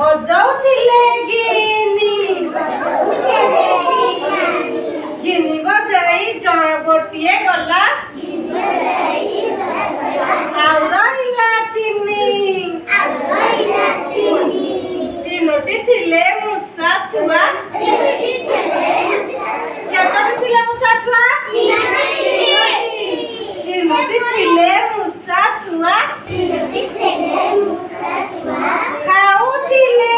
ବଜଉଥିଲେ ଗିନି ବଜାଇ ଗୋଟିଏ ଗଲା ଆଉ ରହିଲା ତିନୋଟି ଥିଲେ ମୂଷା ଛୁଆ। କେତୋଟି ଥିଲେ ମୂଷା ଛୁଆ? ତିନୋଟି ଥିଲେ ମୂଷା ଛୁଆ। ଖାଉଥିଲେ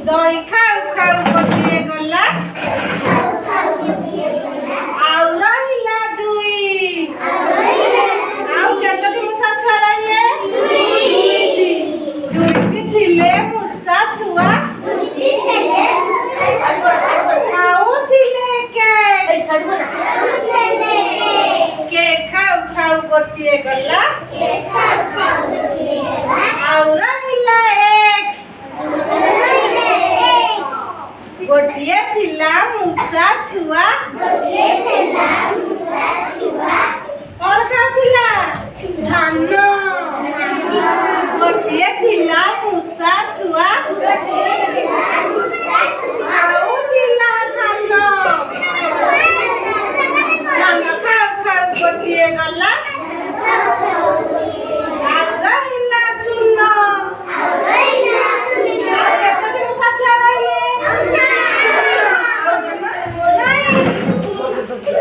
ଦହି ଖାଉ ଖାଉ ଗୋଟିଏ ଗଲା ଆଉ ରହିଲା ଦୁଇ। ଆଉ କେତୋଟି ମୂଷା ଛୁଆ ରହିଲେ? ଦୁଇଟି ଥିଲେ ମୂଷା ଛୁଆ। ଖାଉଥିଲେ କେକ୍ ଖାଉ ଖାଉ ଗୋଟିଏ ଗଲା ଆଉ ରହିଲା ଏକ। ଗୋଟିଏ ଥିଲା ମୂଷା ଛୁଆ। କଣ ଖାଉଥିଲା? ଧାନ। ଗୋଟିଏ ଥିଲା ମୂଷା ଛୁଆ ଖାଉଥିଲା ଧାନ। ଧାନ ଖାଉ ଖାଉ ଗୋଟିଏ ଗଲା